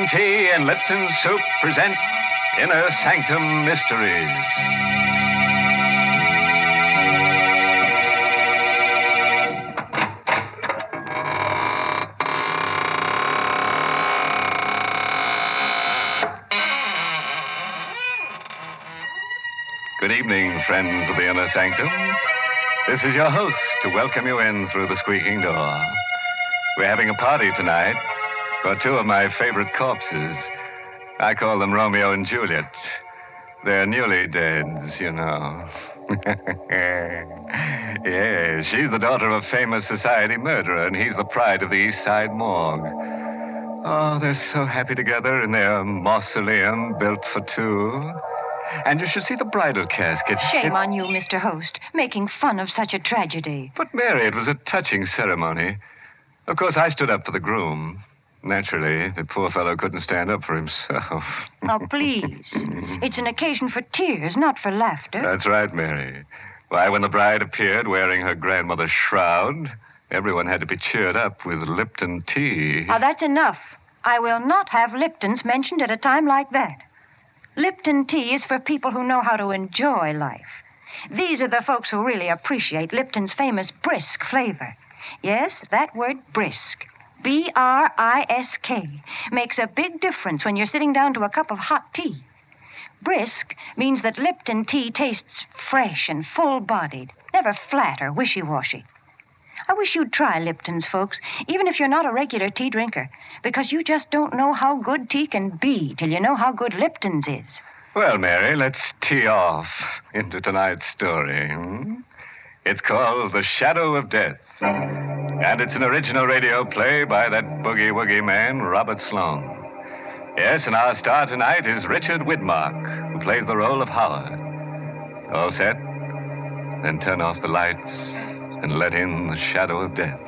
Lipton Tea and Lipton Soup present Inner Sanctum Mysteries. Good evening, friends of the Inner Sanctum. This is your host to welcome you in through the squeaking door. We're having a party tonight for two of my favorite corpses. I call them Romeo and Juliet. They're newly deads, you know. Yes, she's the daughter of a famous society murderer, and he's the pride of the East Side morgue. Oh, they're so happy together in their mausoleum built for two. And you should see the bridal casket. Shame on you, Mr. Host, making fun of such a tragedy. But, Mary, it was a touching ceremony. Of course, I stood up for the groom. Naturally, the poor fellow couldn't stand up for himself. Oh, please. It's an occasion for tears, not for laughter. That's right, Mary. Why, when the bride appeared wearing her grandmother's shroud, everyone had to be cheered up with Lipton tea. Now, that's enough. I will not have Liptons mentioned at a time like that. Lipton tea is for people who know how to enjoy life. These are the folks who really appreciate Lipton's famous brisk flavor. Yes, that word brisk. B-R-I-S-K makes a big difference when you're sitting down to a cup of hot tea. Brisk means that Lipton tea tastes fresh and full-bodied, never flat or wishy-washy. I wish you'd try Lipton's, folks, even if you're not a regular tea drinker, because you just don't know how good tea can be till you know how good Lipton's is. Well, Mary, let's tee off into tonight's story. It's called The Shadow of Death, and it's an original radio play by that boogie-woogie man, Robert Sloane. Yes, and our star tonight is Richard Widmark, who plays the role of Howard. All set? Then turn off the lights and let in the shadow of death.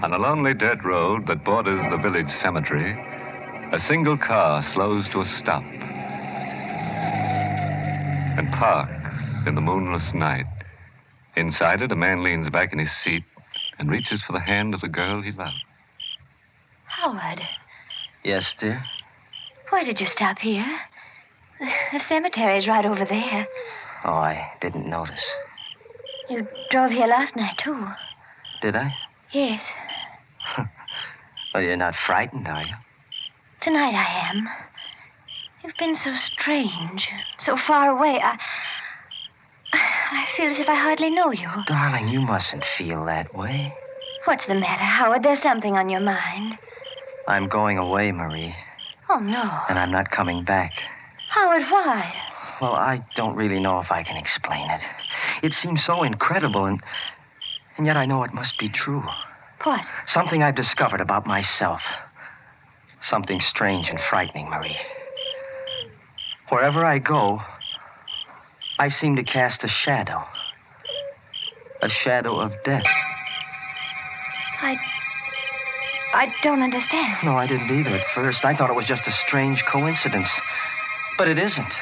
On a lonely dirt road that borders the village cemetery, a single car slows to a stop and parks in the moonless night. Inside it, a man leans back in his seat and reaches for the hand of the girl he loves. Howard. Yes, dear? Why did you stop here? The cemetery's right over there. Oh, I didn't notice. You drove here last night, too. Did I? Yes. Well, you're not frightened, are you? Tonight I am. You've been so strange, so far away. I feel as if I hardly know you. Darling, you mustn't feel that way. What's the matter, Howard? There's something on your mind. I'm going away, Marie. Oh, no. And I'm not coming back. Howard, why? Well, I don't really know if I can explain it. It seems so incredible, and yet I know it must be true. What? Something I've discovered about myself. Something strange and frightening, Marie. Wherever I go, I seem to cast a shadow. A shadow of death. I don't understand. No, I didn't either at first. I thought it was just a strange coincidence. But it isn't.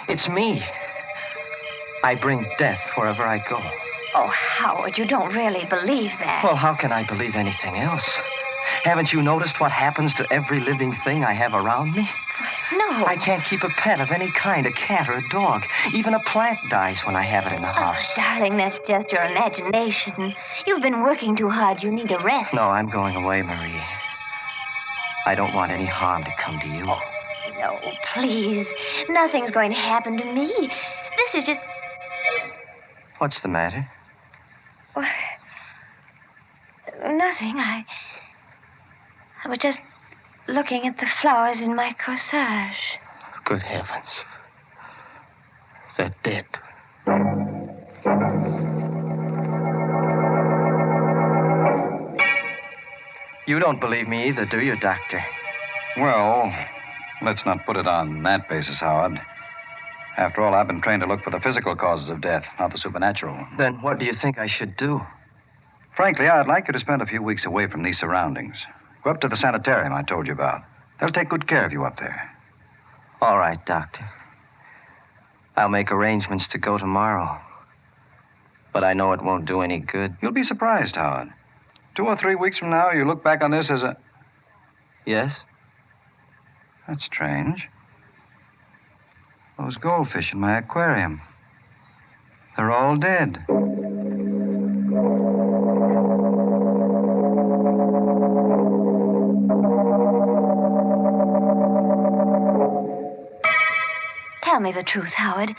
It's me. I bring death wherever I go. Oh, Howard, you don't really believe that. Well, how can I believe anything else? Haven't you noticed what happens to every living thing I have around me? No. I can't keep a pet of any kind, a cat or a dog. Even a plant dies when I have it in the house. Oh, darling, that's just your imagination. You've been working too hard. You need a rest. No, I'm going away, Marie. I don't want any harm to come to you. Oh, no, please. Nothing's going to happen to me. This is just... What's the matter? Well, nothing. I was just looking at the flowers in my corsage. Good heavens. They're dead. You don't believe me either, do you, Doctor? Well, let's not put it on that basis, Howard. After all, I've been trained to look for the physical causes of death, not the supernatural. Then what do you think I should do? Frankly, I'd like you to spend a few weeks away from these surroundings. Go up to the sanitarium I told you about. They'll take good care of you up there. All right, Doctor. I'll make arrangements to go tomorrow. But I know it won't do any good. You'll be surprised, Howard. 2 or 3 weeks from now, you look back on this as a... Yes? That's strange. Those goldfish in my aquarium. They're all dead. Tell me the truth, Howard.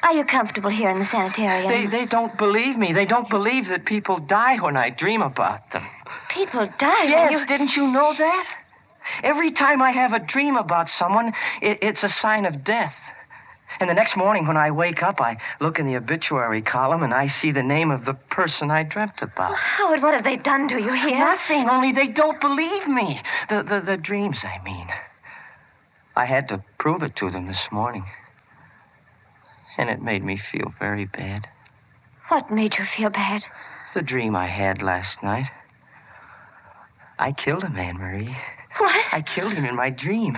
Are you comfortable here in the sanitarium? They don't believe me. They don't believe that people die when I dream about them. People die? Yes, didn't you know that? Every time I have a dream about someone, it's a sign of death. And the next morning when I wake up, I look in the obituary column and I see the name of the person I dreamt about. Oh, Howard, what have they done to you here? Nothing, only they don't believe me. The dreams, I mean. I had to prove it to them this morning. And it made me feel very bad. What made you feel bad? The dream I had last night. I killed a man, Marie. What? I killed him in my dream.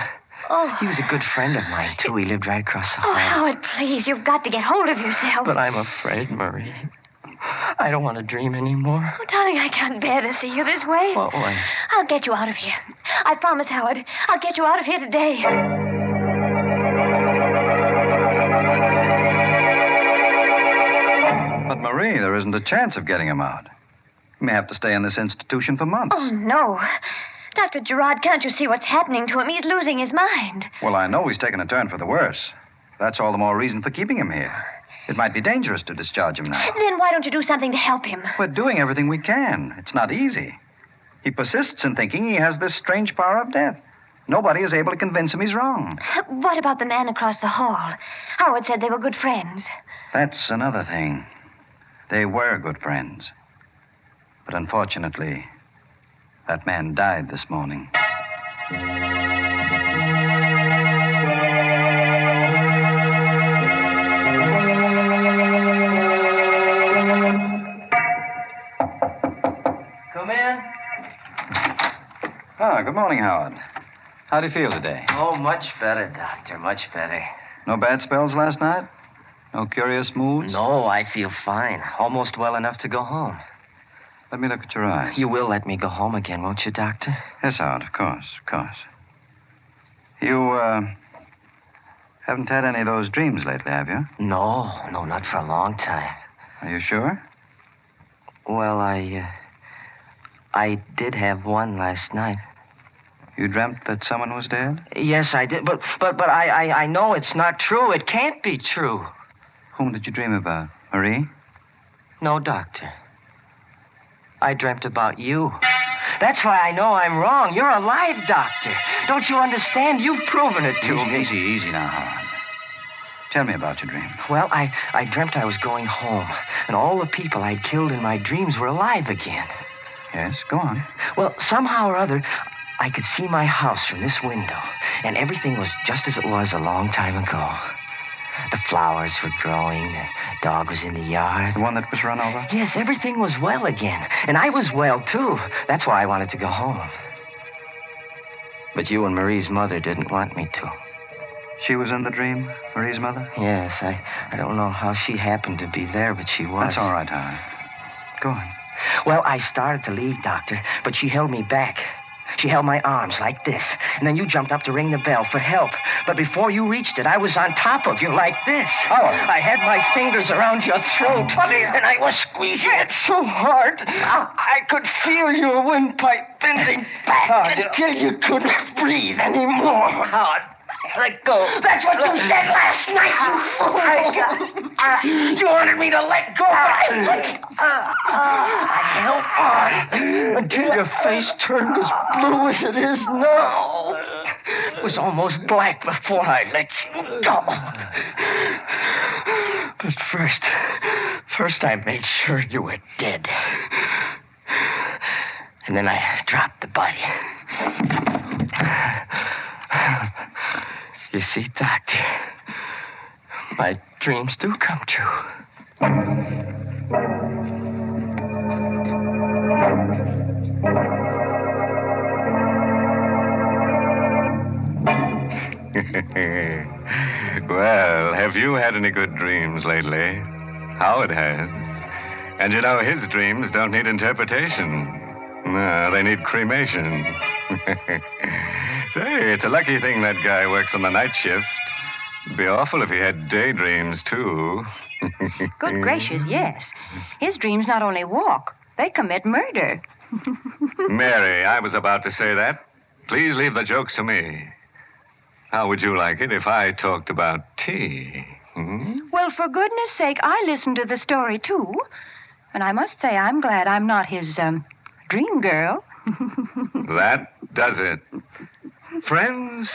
Oh. He was a good friend of mine, too. He lived right across the hall. Oh, Howard, please, you've got to get hold of yourself. But I'm afraid, Marie. I don't want to dream anymore. Oh, darling, I can't bear to see you this way. What way? I'll get you out of here. I promise, Howard. I'll get you out of here today. But, Marie, there isn't a chance of getting him out. He may have to stay in this institution for months. Oh, no. Dr. Gerard, can't you see what's happening to him? He's losing his mind. Well, I know he's taken a turn for the worse. That's all the more reason for keeping him here. It might be dangerous to discharge him now. Then why don't you do something to help him? We're doing everything we can. It's not easy. He persists in thinking he has this strange power of death. Nobody is able to convince him he's wrong. What about the man across the hall? Howard said they were good friends. That's another thing. They were good friends. But unfortunately, that man died this morning. Come in. Good morning, Howard. How do you feel today? Oh, much better, Doctor, much better. No bad spells last night? No curious moods? No, I feel fine. Almost well enough to go home. Let me look at your eyes. You will let me go home again, won't you, Doctor? Yes, Howard, of course, of course. You, haven't had any of those dreams lately, have you? No, not for a long time. Are you sure? Well, I did have one last night. You dreamt that someone was dead? Yes, I did, but I know it's not true. It can't be true. Whom did you dream about? Marie? No, Doctor. I dreamt about you. That's why I know I'm wrong. You're alive, Doctor. Don't you understand? You've proven it to me. Easy now, Howard. Tell me about your dream. Well, I dreamt I was going home, and all the people I'd killed in my dreams were alive again. Yes, go on. Well, somehow or other, I could see my house from this window, and everything was just as it was a long time ago. The flowers were growing, the dog was in the yard. The one that was run over? Yes, everything was well again, and I was well, too. That's why I wanted to go home. But you and Marie's mother didn't want me to. She was in the dream, Marie's mother? Yes, I don't know how she happened to be there, but she was. That's all right, Howard. Go on. Well, I started to leave, Doctor, but she held me back. She held my arms like this, and then you jumped up to ring the bell for help. But before you reached it, I was on top of you like this. Oh. I had my fingers around your throat, and I was squeezing it so hard, I could feel your windpipe bending back until you couldn't breathe anymore. Howard, let go. That's what you said last night, you fool. You wanted me to let go. I held on until your face turned as blue as it is now. It was almost black before I let you go. But first I made sure you were dead. And then I dropped the body. You see, Doctor, my dreams do come true. Well, have you had any good dreams lately? Howard has. And you know, his dreams don't need interpretation. No, they need cremation. Say, it's a lucky thing that guy works on the night shift. It'd be awful if he had daydreams, too. Good gracious, yes. His dreams not only walk, they commit murder. Mary, I was about to say that. Please leave the jokes to me. How would you like it if I talked about tea? Hmm? Well, for goodness sake, I listened to the story, too. And I must say I'm glad I'm not his, dream girl. That does it. Friends,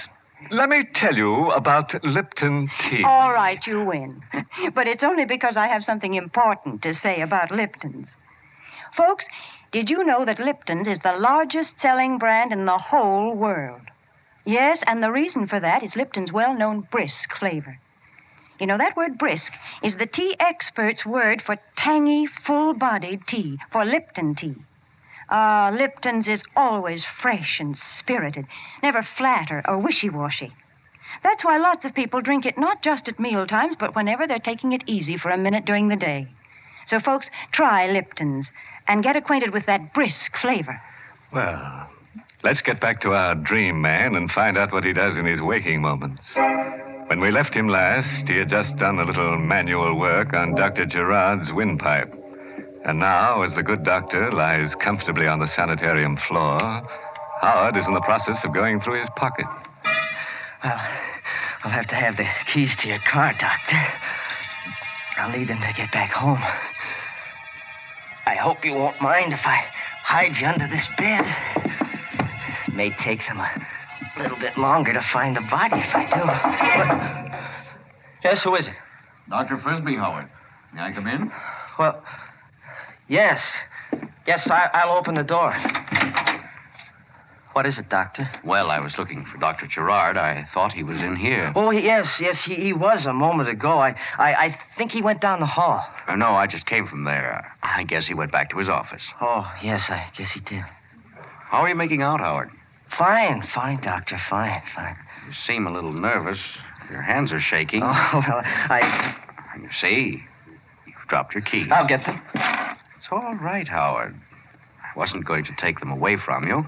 let me tell you about Lipton tea. All right, you win. But it's only because I have something important to say about Lipton's. Folks, did you know that Lipton's is the largest selling brand in the whole world? Yes, and the reason for that is Lipton's well-known brisk flavor. You know, that word brisk is the tea expert's word for tangy, full-bodied tea, for Lipton tea. Lipton's is always fresh and spirited, never flat or wishy-washy. That's why lots of people drink it not just at mealtimes, but whenever they're taking it easy for a minute during the day. So, folks, try Lipton's and get acquainted with that brisk flavor. Well, let's get back to our dream man and find out what he does in his waking moments. When we left him last, he had just done a little manual work on Dr. Gerard's windpipe. And now, as the good doctor lies comfortably on the sanitarium floor, Howard is in the process of going through his pocket. Well, I'll have to have the keys to your car, Doctor. I'll need them to get back home. I hope you won't mind if I hide you under this bed. It may take them a little bit longer to find the body if I do. But... Yes, who is it? Dr. Frisbee, Howard. May I come in? Well, yes. Yes, I'll open the door. What is it, Doctor? Well, I was looking for Dr. Gerard. I thought he was in here. Oh, yes, he was a moment ago. I think he went down the hall. No, I just came from there. I guess he went back to his office. Oh, yes, I guess he did. How are you making out, Howard? Fine, Doctor, fine. You seem a little nervous. Your hands are shaking. Oh, well, You see, you've dropped your keys. I'll get them. It's all right, Howard. I wasn't going to take them away from you.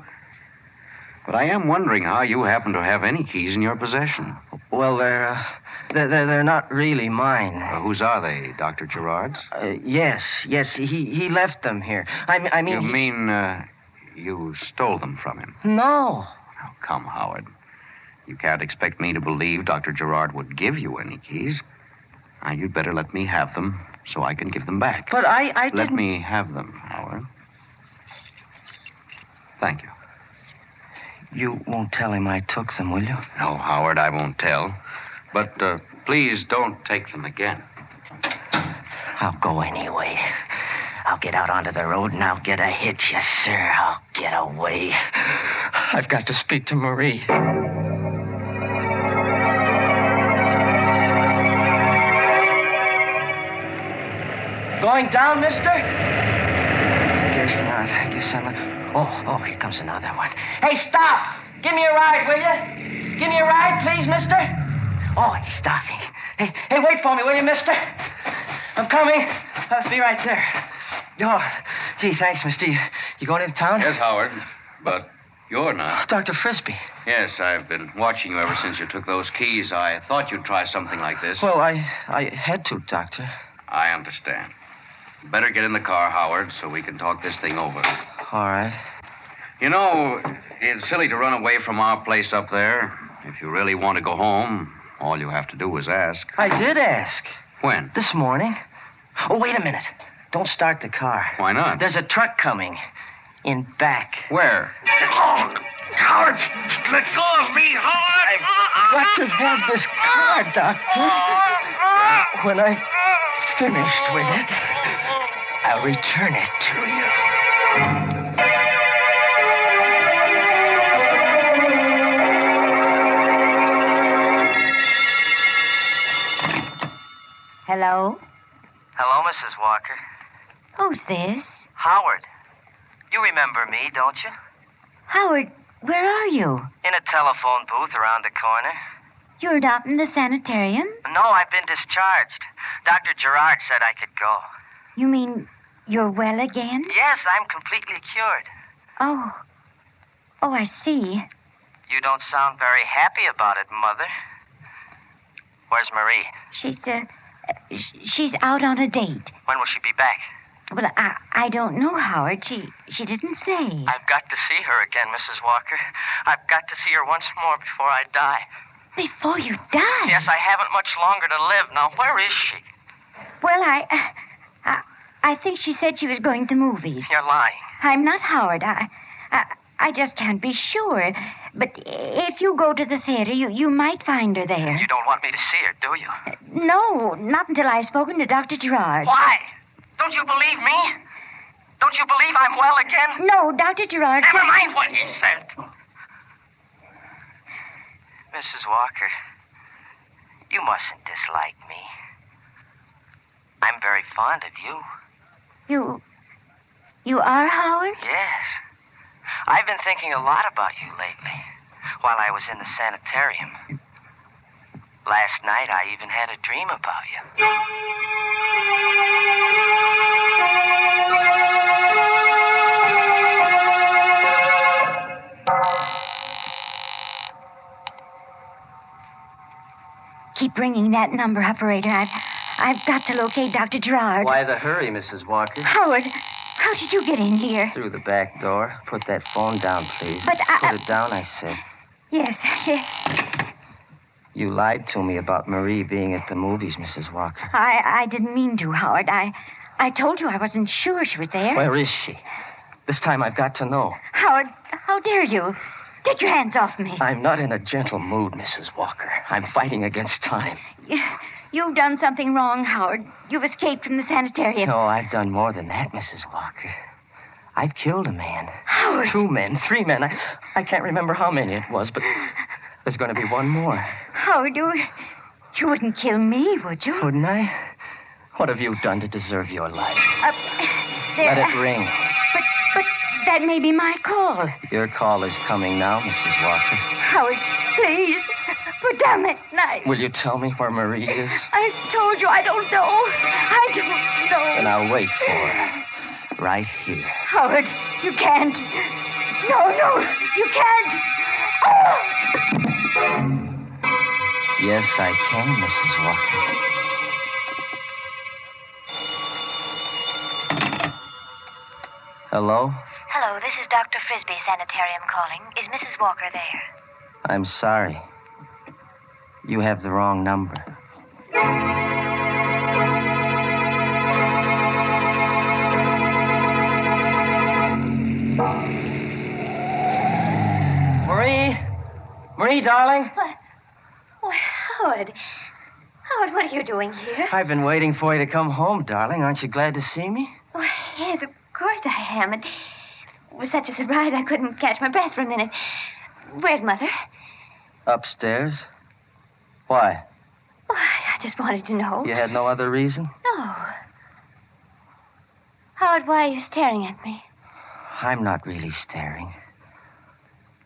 But I am wondering how you happen to have any keys in your possession. Well, they're not really mine. Whose are they, Dr. Gerard's? Yes, he left them here. I mean... You mean, you stole them from him? No. Oh, come, Howard. You can't expect me to believe Dr. Gerard would give you any keys. Now, you'd better let me have them so I can give them back. But I didn't... Let me have them, Howard. Thank you. You won't tell him I took them, will you? No, Howard, I won't tell. But please don't take them again. I'll go anyway. I'll get out onto the road and I'll get a hitch, yes, sir. I'll get away. I've got to speak to Marie. Going down, mister? Guess not. Guess I'm not. Oh, here comes another one. Hey, stop! Give me a ride, will you? Give me a ride, please, mister? Oh, he's stopping. Hey, wait for me, will you, mister? I'm coming. I'll be right there. Oh, gee, thanks, mister. You going into town? Yes, Howard, but you're not. Dr. Frisbee. Yes, I've been watching you ever since you took those keys. I thought you'd try something like this. Well, I had to, Doctor. I understand. Better get in the car, Howard, so we can talk this thing over. All right. You know, it's silly to run away from our place up there. If you really want to go home, all you have to do is ask. I did ask. When? This morning. Oh, wait a minute. Don't start the car. Why not? There's a truck coming. In back. Where? Oh, Howard! Let go of me, Howard! I've got to have this car, Doctor. When I'm finished with it, I'll return it to you. Hello? Hello, Mrs. Walker. Who's this? Howard. You remember me, don't you? Howard, where are you? In a telephone booth around the corner. You're not in the sanitarium? No, I've been discharged. Dr. Gerard said I could go. You mean you're well again? Yes, I'm completely cured. Oh. Oh, I see. You don't sound very happy about it, Mother. Where's Marie? She's out on a date. When will she be back? Well, I don't know, Howard. She didn't say. I've got to see her again, Mrs. Walker. I've got to see her once more before I die. Before you die? Yes, I haven't much longer to live. Now, where is she? Well, I think she said she was going to movies. You're lying. I'm not, Howard. I just can't be sure. But if you go to the theater, you might find her there. You don't want me to see her, do you? No, not until I've spoken to Dr. Gerard. Why? Don't you believe me? Don't you believe I'm well again? No, Dr. Gerard... Never mind what he said. Mrs. Walker, you mustn't dislike me. I'm very fond of you. You are, Howard? Yes. I've been thinking a lot about you lately, while I was in the sanitarium. Last night, I even had a dream about you. Keep ringing that number, operator. I've got to locate Dr. Gerard. Why the hurry, Mrs. Walker? Howard, how did you get in here? Through the back door. Put that phone down, please. But Put it down, I said. Yes. You lied to me about Marie being at the movies, Mrs. Walker. I didn't mean to, Howard. I told you I wasn't sure she was there. Where is she? This time I've got to know. Howard, how dare you? Take your hands off me. I'm not in a gentle mood, Mrs. Walker. I'm fighting against time. You've done something wrong, Howard. You've escaped from the sanitarium. No, I've done more than that, Mrs. Walker. I've killed a man. Howard. 2 men, 3 men. I can't remember how many it was, but there's going to be one more. Howard, you wouldn't kill me, would you? Wouldn't I? What have you done to deserve your life? Let it ring. But that may be my call. Your call is coming now, Mrs. Walker. Howard, please. Put down that knife. Will you tell me where Marie is? I told you I don't know. I don't know. Then I'll wait for her. Right here. Howard, you can't. No, you can't. Oh! Yes, I can, Mrs. Walker. Hello? Hello, this is Dr. Frisbee Sanitarium calling. Is Mrs. Walker there? I'm sorry. You have the wrong number. Marie, darling? What? Oh, Howard. Howard, what are you doing here? I've been waiting for you to come home, darling. Aren't you glad to see me? Oh, yes, of course I am. It was such a surprise I couldn't catch my breath for a minute. Where's Mother? Upstairs. Why? Oh, I just wanted to know. You had no other reason? No. Howard, why are you staring at me? I'm not really staring.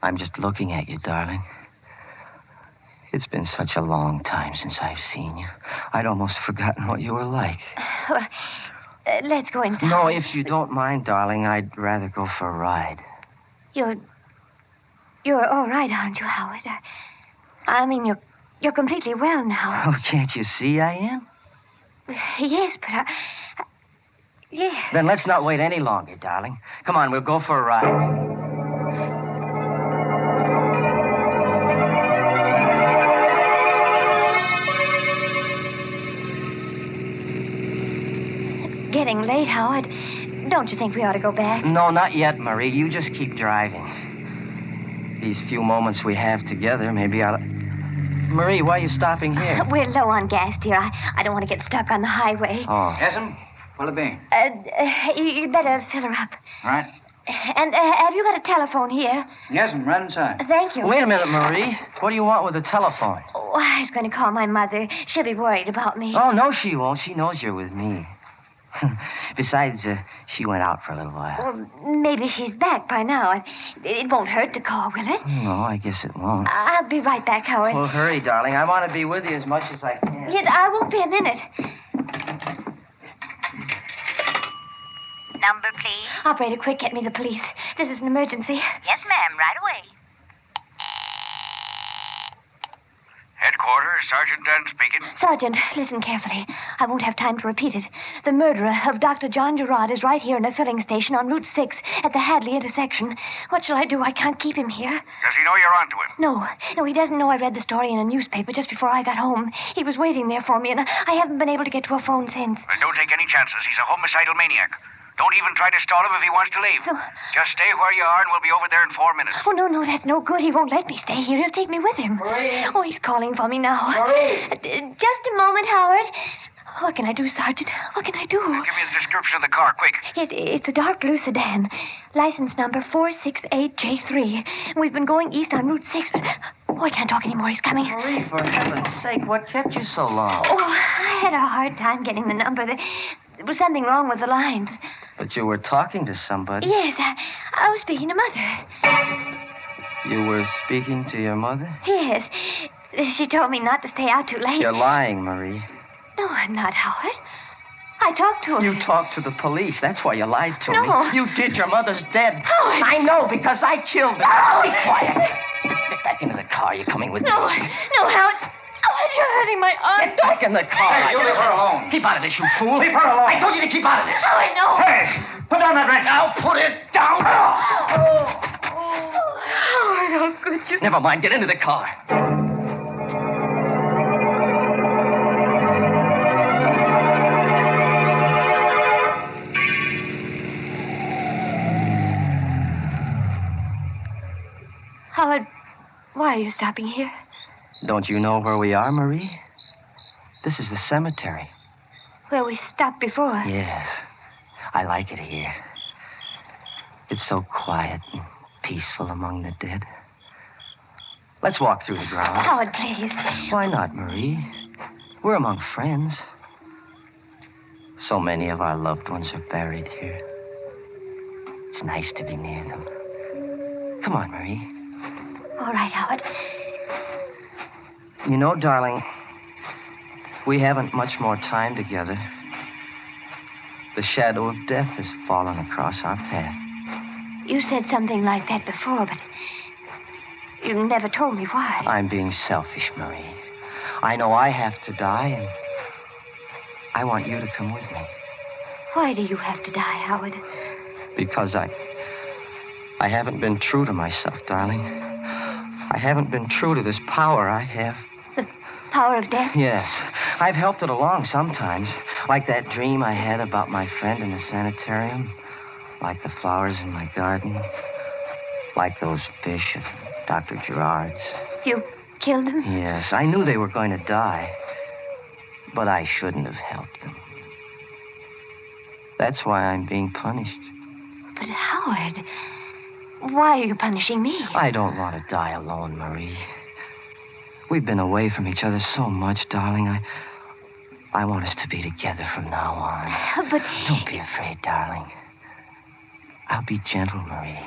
I'm just looking at you, darling. It's been such a long time since I've seen you. I'd almost forgotten what you were like. Well, let's go inside. No, if you don't mind, darling, I'd rather go for a ride. You're all right, aren't you, Howard? I mean, you're completely well now. Oh, can't you see I am? Yes, but yes. Then let's not wait any longer, darling. Come on, we'll go for a ride. Getting late, Howard. Don't you think we ought to go back? No, not yet, Marie. You just keep driving. These few moments we have together, maybe I'll... Marie, why are you stopping here? We're low on gas, dear. I don't want to get stuck on the highway. Oh. Yes'm? What'll it be? You better fill her up. All right. And have you got a telephone here? Yes'm, right inside. Thank you. Wait a minute, Marie. What do you want with a telephone? Oh, I was going to call my mother. She'll be worried about me. Oh, no, she won't. She knows you're with me. Besides, she went out for a little while. Well, maybe she's back by now. It won't hurt to call, will it? No, I guess it won't. I'll be right back, Howard. Well, hurry, darling. I want to be with you as much as I can. Yes, I won't be a minute. Number, please. Operator, quick, get me the police. This is an emergency. Yes, ma'am, right away. Headquarters, Sergeant Dunn speaking. Sergeant, listen carefully. I won't have time to repeat it. The murderer of Dr. John Gerard is right here in a filling station on Route 6 at the Hadley intersection. What shall I do? I can't keep him here. Does he know you're onto him? No, he doesn't know I read the story in a newspaper just before I got home. He was waiting there for me, and I haven't been able to get to a phone since. Well, don't take any chances. He's a homicidal maniac. Don't even try to stall him if he wants to leave. No. Just stay where you are, and we'll be over there in 4 minutes. Oh, no, that's no good. He won't let me stay here. He'll take me with him. Marie. Oh, he's calling for me now. Marie. Just a moment, Howard. What can I do, Sergeant? What can I do? Give me the description of the car, quick. It's a dark blue sedan. License number 468J3. We've been going east on Route 6. Oh, I can't talk anymore. He's coming. Marie, for heaven's sake, what kept you so long? Oh, I had a hard time getting the number. There was something wrong with the lines. But you were talking to somebody. Yes, I was speaking to Mother. You were speaking to your mother? Yes. She told me not to stay out too late. You're lying, Marie. No, I'm not, Howard. I talked to him. You talked to the police. That's why you lied to No. me. You did. Your mother's dead. Howard. I know, because I killed her. No. Be quiet. Get back into the car. You're coming with me. No, Howard. Howard, you're hurting my arm. Get back in the car. Hey, you leave her alone. Keep out of this, you fool. Leave her alone. I told you to keep out of this. Howard, no. Hey, put down that wrench. Now put it down. Howard, how could you? Never mind. Get into the car. Howard, why are you stopping here? Don't you know where we are, Marie? This is the cemetery. Where we stopped before. Yes. I like it here. It's so quiet and peaceful among the dead. Let's walk through the grounds. Howard, please. Why not, Marie? We're among friends. So many of our loved ones are buried here. It's nice to be near them. Come on, Marie. All right, Howard. You know, darling, we haven't much more time together. The shadow of death has fallen across our path. You said something like that before, but you never told me why. I'm being selfish, Marie. I know I have to die, and I want you to come with me. Why do you have to die, Howard? Because I haven't been true to myself, darling. I haven't been true to this power I have. The power of death? Yes. I've helped it along sometimes. Like that dream I had about my friend in the sanitarium. Like the flowers in my garden. Like those fish at Dr. Gerard's. You killed them? Yes. I knew they were going to die. But I shouldn't have helped them. That's why I'm being punished. But, Howard, why are you punishing me? I don't want to die alone, Marie. We've been away from each other so much, darling. I want us to be together from now on. But... Don't be afraid, darling. I'll be gentle, Marie.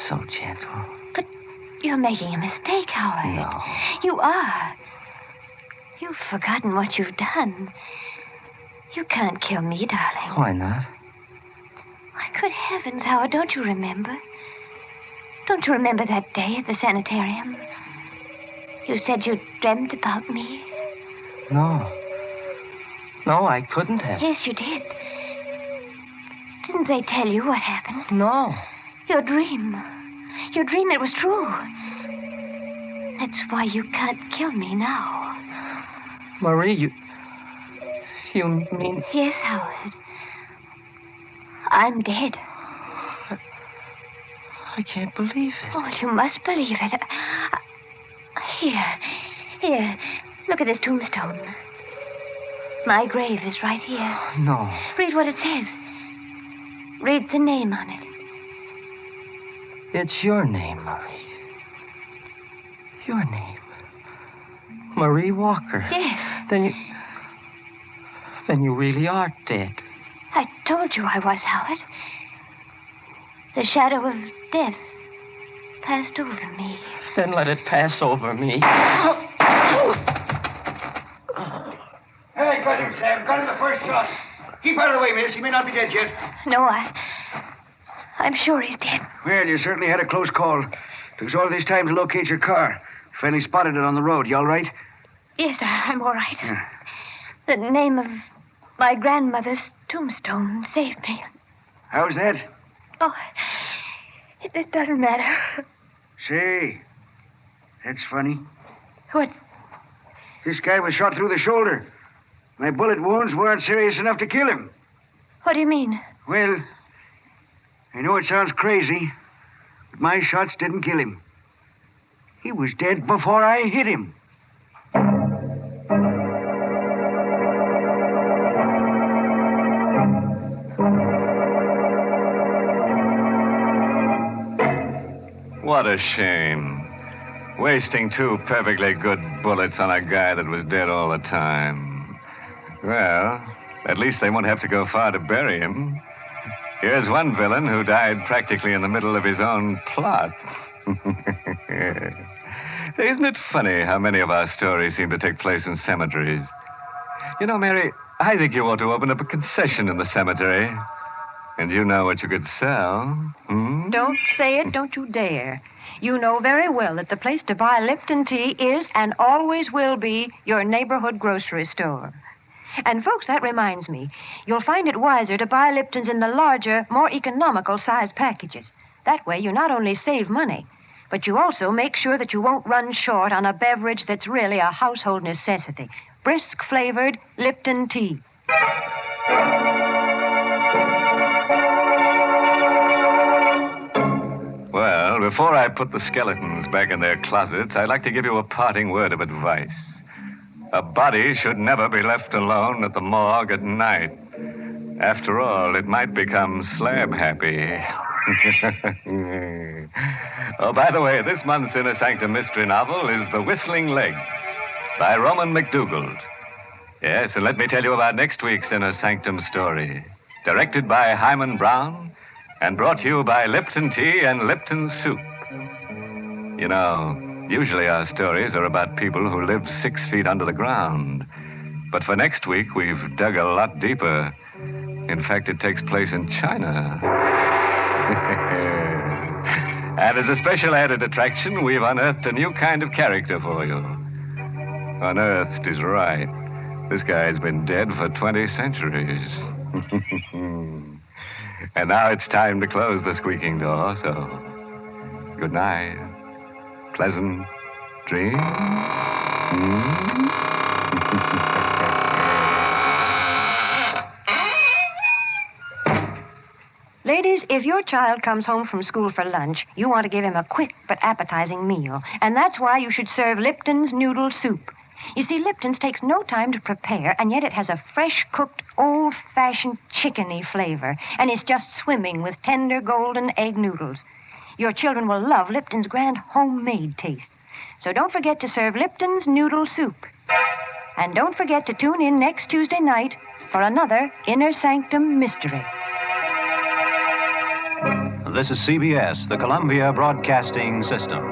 So gentle. But you're making a mistake, Howard. No. You are. You've forgotten what you've done. You can't kill me, darling. Why not? Why, good heavens, Howard, don't you remember? Don't you remember that day at the sanitarium? You said you dreamt about me. No. No, I couldn't have. Yes, you did. Didn't they tell you what happened? No. Your dream. Your dream, it was true. That's why you can't kill me now. Marie, you mean... Yes, Howard. I'm dead. I can't believe it. Oh, you must believe it. Here. Look at this tombstone. My grave is right here. No. Read what it says. Read the name on it. It's your name, Marie. Your name. Marie Walker. Yes. Then you really are dead. I told you I was, Howard. The shadow of death passed over me. Then let it pass over me. Hey, got him, Sam. Got him the first shot. Keep out of the way, miss. He may not be dead yet. No, I'm sure he's dead. Well, you certainly had a close call. Took us all this time to locate your car. Finally spotted it on the road. You all right? Yes, sir, I'm all right. Yeah. The name of my grandmother's tombstone saved me. How's that? Oh, it doesn't matter. Say, that's funny. What? This guy was shot through the shoulder. My bullet wounds weren't serious enough to kill him. What do you mean? Well, I know it sounds crazy, but my shots didn't kill him. He was dead before I hit him. What a shame. Wasting 2 perfectly good bullets on a guy that was dead all the time. Well, at least they won't have to go far to bury him. Here's one villain who died practically in the middle of his own plot. Isn't it funny how many of our stories seem to take place in cemeteries? You know, Mary, I think you ought to open up a concession in the cemetery. And you know what you could sell. Hmm? Don't say it, don't you dare. You know very well that the place to buy Lipton tea is and always will be your neighborhood grocery store. And, folks, that reminds me. You'll find it wiser to buy Lipton's in the larger, more economical size packages. That way you not only save money, but you also make sure that you won't run short on a beverage that's really a household necessity. Brisk-flavored Lipton tea. Well, before I put the skeletons back in their closets, I'd like to give you a parting word of advice. A body should never be left alone at the morgue at night. After all, it might become slab happy. Oh, by the way, this month's Inner Sanctum mystery novel is The Whistling Legs by Roman McDougald. Yes, and let me tell you about next week's Inner Sanctum story. Directed by Himan Brown and brought to you by Lipton Tea and Lipton Soup. You know, usually our stories are about people who live 6 feet under the ground. But for next week, we've dug a lot deeper. In fact, it takes place in China. And as a special added attraction, we've unearthed a new kind of character for you. Unearthed is right. This guy's been dead for 20 centuries. And now it's time to close the squeaking door, so good night. Pleasant dreams. Ladies, if your child comes home from school for lunch, you want to give him a quick but appetizing meal. And that's why you should serve Lipton's noodle soup. You see, Lipton's takes no time to prepare, and yet it has a fresh-cooked, old-fashioned chickeny flavor, and it's just swimming with tender golden egg noodles. Your children will love Lipton's grand homemade taste. So don't forget to serve Lipton's noodle soup. And don't forget to tune in next Tuesday night for another Inner Sanctum mystery. This is CBS, the Columbia Broadcasting System.